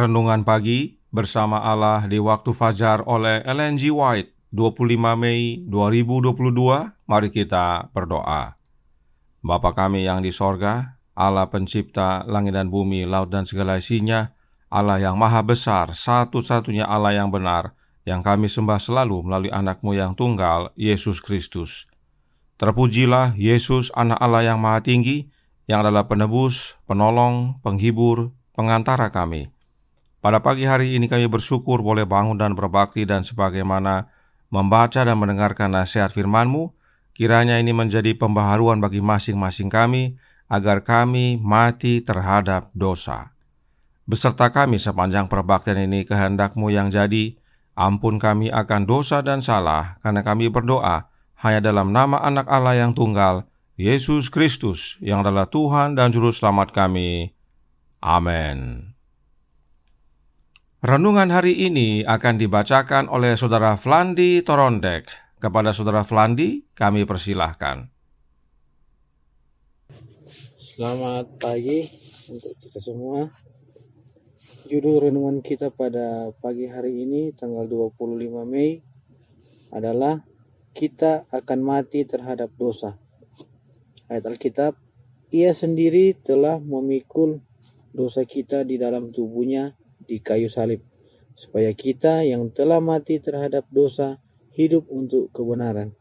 Renungan Pagi bersama Allah di Waktu Fajar oleh Ellen G. White, 25 Mei 2022. Mari kita berdoa. Bapa kami yang di sorga, Allah pencipta langit dan bumi, laut dan segala isinya, Allah yang maha besar, satu-satunya Allah yang benar, yang kami sembah selalu melalui anak-Mu yang tunggal, Yesus Kristus. Terpujilah Yesus, anak Allah yang maha tinggi, yang adalah penebus, penolong, penghibur, pengantara kami. Pada pagi hari ini kami bersyukur boleh bangun dan berbakti, dan sebagaimana membaca dan mendengarkan nasihat firman-Mu, kiranya ini menjadi pembaharuan bagi masing-masing kami, agar kami mati terhadap dosa. Beserta kami sepanjang perbaktian ini, kehendak-Mu yang jadi. Ampun kami akan dosa dan salah, karena kami berdoa hanya dalam nama anak Allah yang tunggal, Yesus Kristus, yang adalah Tuhan dan Juru Selamat kami. Amin. Renungan hari ini akan dibacakan oleh Saudara Flandi Torondek. Kepada Saudara Flandi, kami persilahkan. Selamat pagi untuk kita semua. Judul renungan kita pada pagi hari ini, tanggal 25 Mei, adalah kita akan mati terhadap dosa. Ayat Alkitab, Ia sendiri telah memikul dosa kita di dalam tubuhnya di kayu salib, supaya kita yang telah mati terhadap dosa hidup untuk kebenaran.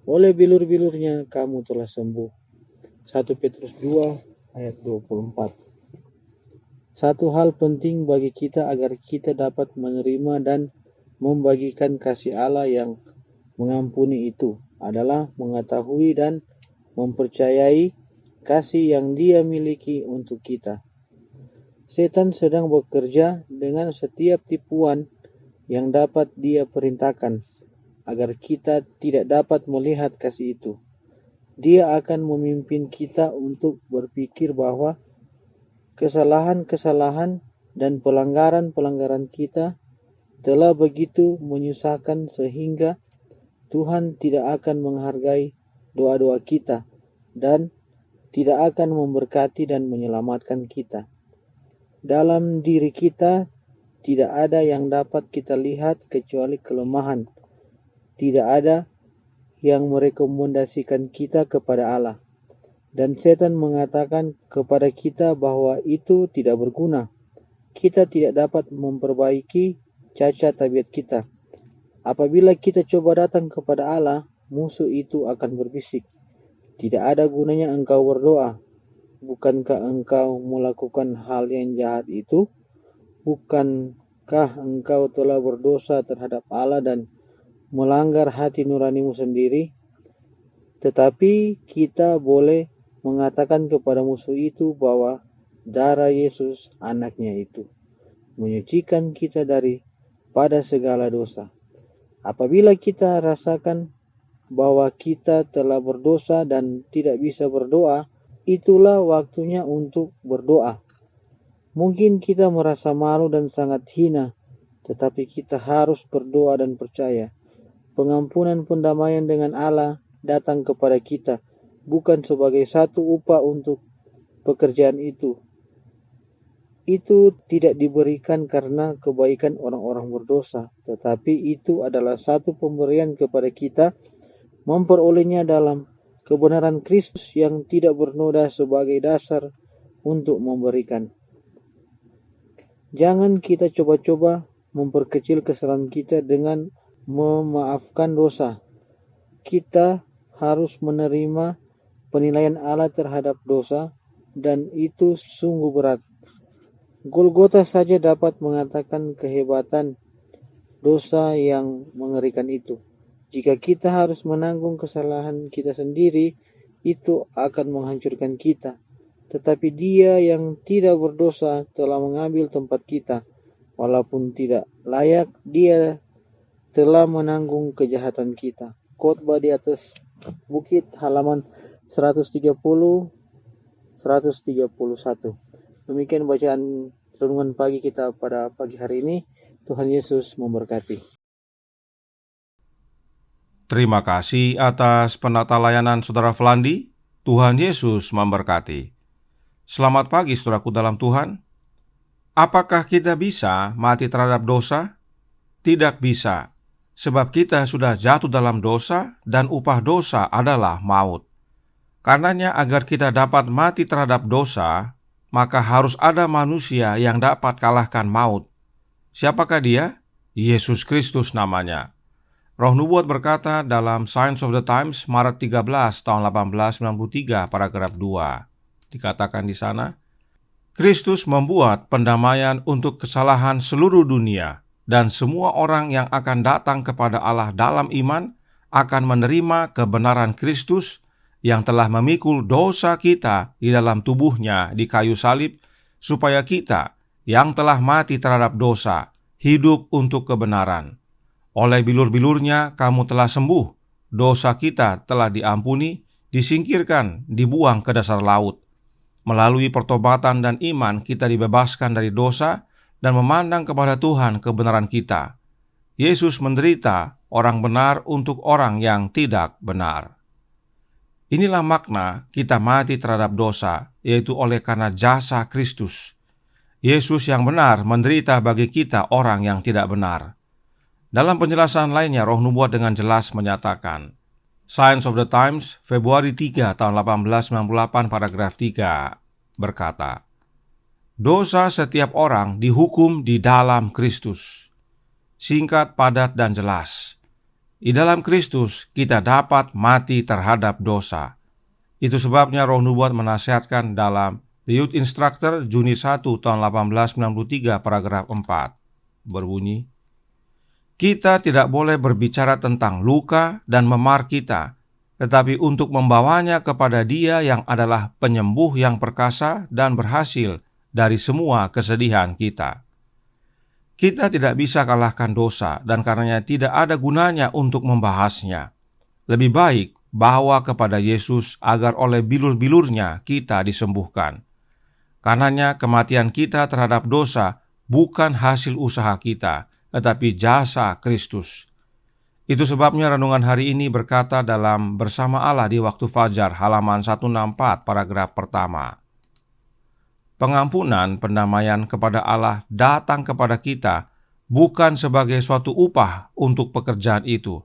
Oleh bilur-bilurnya kamu telah sembuh. 1 Petrus 2 ayat 24. Satu hal penting bagi kita agar kita dapat menerima dan membagikan kasih Allah yang mengampuni itu adalah mengetahui dan mempercayai kasih yang Dia miliki untuk kita. Setan sedang bekerja dengan setiap tipuan yang dapat dia perintahkan agar kita tidak dapat melihat kasih itu. Dia akan memimpin kita untuk berpikir bahwa kesalahan-kesalahan dan pelanggaran-pelanggaran kita telah begitu menyusahkan sehingga Tuhan tidak akan menghargai doa-doa kita dan tidak akan memberkati dan menyelamatkan kita. Dalam diri kita tidak ada yang dapat kita lihat kecuali kelemahan. Tidak ada yang merekomendasikan kita kepada Allah. Dan setan mengatakan kepada kita bahwa itu tidak berguna. Kita tidak dapat memperbaiki cacat tabiat kita. Apabila kita coba datang kepada Allah, musuh itu akan berbisik, "Tidak ada gunanya engkau berdoa. Bukankah engkau melakukan hal yang jahat itu? Bukankah engkau telah berdosa terhadap Allah dan melanggar hati nuranimu sendiri?" Tetapi kita boleh mengatakan kepada musuh itu bahwa darah Yesus anaknya itu menyucikan kita daripada segala dosa. Apabila kita rasakan bahwa kita telah berdosa dan tidak bisa berdoa, itulah waktunya untuk berdoa. Mungkin kita merasa malu dan sangat hina, tetapi kita harus berdoa dan percaya pengampunan pendamaian dengan Allah datang kepada kita, bukan sebagai satu upah untuk pekerjaan itu. Itu tidak diberikan karena kebaikan orang-orang berdosa, tetapi itu adalah satu pemberian kepada kita, memperolehnya dalam kebenaran Kristus yang tidak bernoda sebagai dasar untuk memberikan. Jangan kita coba-coba memperkecil kesalahan kita dengan memaafkan dosa. Kita harus menerima penilaian Allah terhadap dosa, dan itu sungguh berat. Golgota saja dapat mengatakan kehebatan dosa yang mengerikan itu. Jika kita harus menanggung kesalahan kita sendiri, itu akan menghancurkan kita. Tetapi Dia yang tidak berdosa telah mengambil tempat kita. Walaupun tidak layak, Dia telah menanggung kejahatan kita. Khotbah di atas bukit, halaman 130-131. Demikian bacaan renungan pagi kita pada pagi hari ini. Tuhan Yesus memberkati. Terima kasih atas penata layanan Saudara Flandi. Tuhan Yesus memberkati. Selamat pagi saudaraku dalam Tuhan. Apakah kita bisa mati terhadap dosa? Tidak bisa, sebab kita sudah jatuh dalam dosa dan upah dosa adalah maut. Karenanya agar kita dapat mati terhadap dosa, maka harus ada manusia yang dapat kalahkan maut. Siapakah dia? Yesus Kristus namanya. Roh Nubuat berkata dalam Signs of the Times Maret 13 tahun 1893 paragraf 2. Dikatakan di sana, Kristus membuat pendamaian untuk kesalahan seluruh dunia, dan semua orang yang akan datang kepada Allah dalam iman akan menerima kebenaran Kristus yang telah memikul dosa kita di dalam tubuhnya di kayu salib, supaya kita yang telah mati terhadap dosa hidup untuk kebenaran. Oleh bilur-bilurnya kamu telah sembuh, dosa kita telah diampuni, disingkirkan, dibuang ke dasar laut. Melalui pertobatan dan iman kita dibebaskan dari dosa dan memandang kepada Tuhan kebenaran kita. Yesus menderita orang benar untuk orang yang tidak benar. Inilah makna kita mati terhadap dosa, yaitu oleh karena jasa Kristus. Yesus yang benar menderita bagi kita orang yang tidak benar. Dalam penjelasan lainnya, Roh Nubuat dengan jelas menyatakan, Signs of the Times, Februari 3 tahun 1898 paragraf 3 berkata, dosa setiap orang dihukum di dalam Kristus. Singkat, padat, dan jelas. Di dalam Kristus kita dapat mati terhadap dosa. Itu sebabnya Roh Nubuat menasihatkan dalam The Youth Instructor Juni 1 tahun 1893 paragraf 4 berbunyi, kita tidak boleh berbicara tentang luka dan memar kita, tetapi untuk membawanya kepada Dia yang adalah penyembuh yang perkasa dan berhasil dari semua kesedihan kita. Kita tidak bisa kalahkan dosa, dan karenanya tidak ada gunanya untuk membahasnya. Lebih baik bawa kepada Yesus agar oleh bilur-bilurnya kita disembuhkan. Karenanya kematian kita terhadap dosa bukan hasil usaha kita, tetapi jasa Kristus. Itu sebabnya renungan hari ini berkata dalam Bersama Allah di Waktu Fajar halaman 164 paragraf pertama. Pengampunan pendamaian kepada Allah datang kepada kita bukan sebagai suatu upah untuk pekerjaan itu.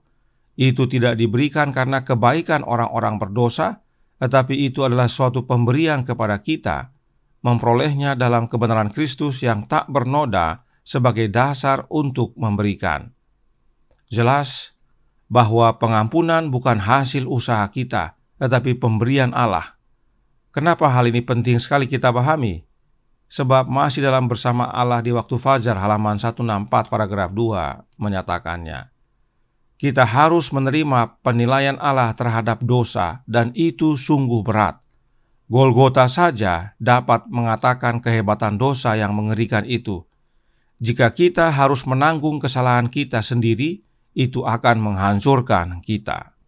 Itu tidak diberikan karena kebaikan orang-orang berdosa, tetapi itu adalah suatu pemberian kepada kita, memperolehnya dalam kebenaran Kristus yang tak bernoda sebagai dasar untuk memberikan. Jelas bahwa pengampunan bukan hasil usaha kita, tetapi pemberian Allah. Kenapa hal ini penting sekali kita pahami? Sebab masih dalam Bersama Allah di Waktu Fajar halaman 164 paragraf 2 menyatakannya. Kita harus menerima penilaian Allah terhadap dosa, dan itu sungguh berat. Golgota saja dapat mengatakan kehebatan dosa yang mengerikan itu. Jika kita harus menanggung kesalahan kita sendiri, itu akan menghancurkan kita.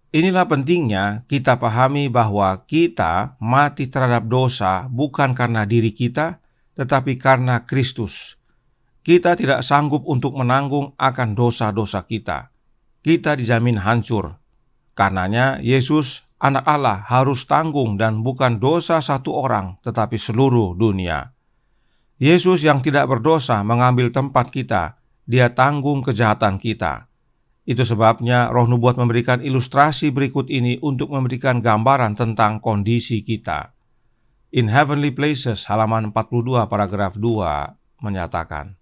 Inilah pentingnya kita pahami bahwa kita mati terhadap dosa bukan karena diri kita, tetapi karena Kristus. Kita tidak sanggup untuk menanggung akan dosa-dosa kita. Kita dijamin hancur. Karenanya Yesus, Anak Allah, harus tanggung, dan bukan dosa satu orang, tetapi seluruh dunia. Yesus yang tidak berdosa mengambil tempat kita. Dia tanggung kejahatan kita. Itu sebabnya Roh Nubuat memberikan ilustrasi berikut ini untuk memberikan gambaran tentang kondisi kita. In Heavenly Places halaman 42 paragraf 2 menyatakan,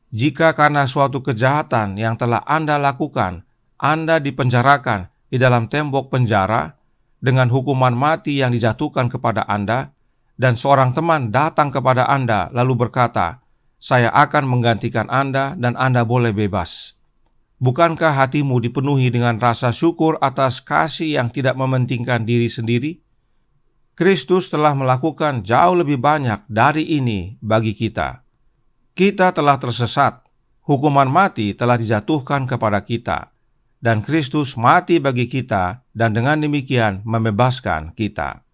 jika karena suatu kejahatan yang telah Anda lakukan, Anda dipenjarakan di dalam tembok penjara dengan hukuman mati yang dijatuhkan kepada Anda, dan seorang teman datang kepada Anda lalu berkata, saya akan menggantikan Anda dan Anda boleh bebas. Bukankah hatimu dipenuhi dengan rasa syukur atas kasih yang tidak mementingkan diri sendiri? Kristus telah melakukan jauh lebih banyak dari ini bagi kita. Kita telah tersesat, hukuman mati telah dijatuhkan kepada kita, dan Kristus mati bagi kita dan dengan demikian membebaskan kita.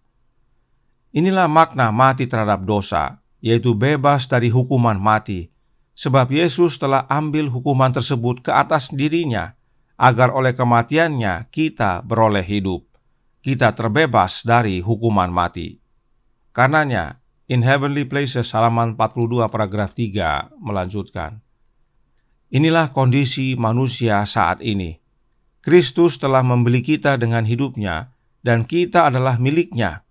Inilah makna mati terhadap dosa, yaitu bebas dari hukuman mati. Sebab Yesus telah ambil hukuman tersebut ke atas dirinya, agar oleh kematiannya kita beroleh hidup. Kita terbebas dari hukuman mati. Karenanya, in Heavenly Places halaman 42 paragraf 3 melanjutkan. Inilah kondisi manusia saat ini. Kristus telah membeli kita dengan hidupnya dan kita adalah miliknya.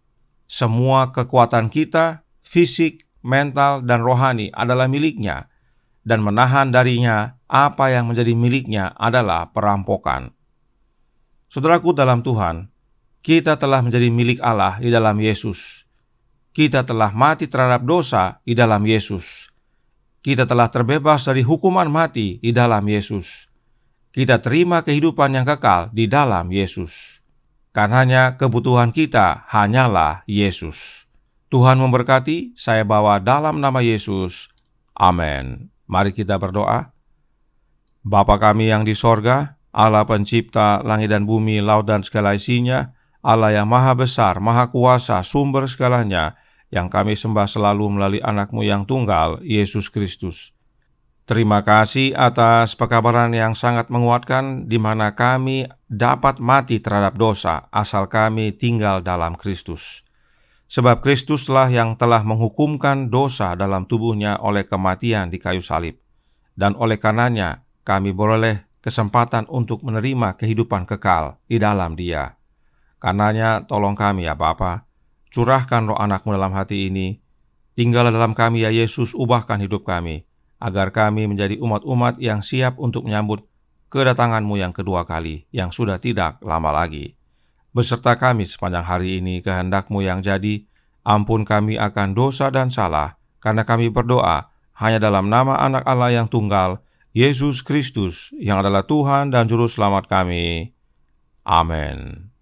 Semua kekuatan kita, fisik, mental, dan rohani adalah miliknya, dan menahan darinya apa yang menjadi miliknya adalah perampokan. Saudaraku dalam Tuhan, kita telah menjadi milik Allah di dalam Yesus. Kita telah mati terhadap dosa di dalam Yesus. Kita telah terbebas dari hukuman mati di dalam Yesus. Kita terima kehidupan yang kekal di dalam Yesus. Karenanya kebutuhan kita hanyalah Yesus. Tuhan memberkati, saya bawa dalam nama Yesus. Amin. Mari kita berdoa. Bapa kami yang di sorga, Allah pencipta langit dan bumi, laut dan segala isinya, Allah yang maha besar, maha kuasa, sumber segalanya, yang kami sembah selalu melalui anak-Mu yang tunggal, Yesus Kristus. Terima kasih atas pekabaran yang sangat menguatkan, di mana kami dapat mati terhadap dosa asal kami tinggal dalam Kristus. Sebab Kristuslah yang telah menghukumkan dosa dalam tubuhnya oleh kematian di kayu salib. Dan oleh karenanya kami beroleh kesempatan untuk menerima kehidupan kekal di dalam Dia. Karenanya tolong kami ya Bapa, curahkan roh anak-Mu dalam hati ini. Tinggallah dalam kami ya Yesus, ubahkan hidup kami, agar kami menjadi umat-umat yang siap untuk menyambut kedatangan-Mu yang kedua kali, yang sudah tidak lama lagi. Beserta kami sepanjang hari ini, kehendak-Mu yang jadi. Ampun kami akan dosa dan salah, karena kami berdoa hanya dalam nama anak Allah yang tunggal, Yesus Kristus, yang adalah Tuhan dan Juru Selamat kami. Amin.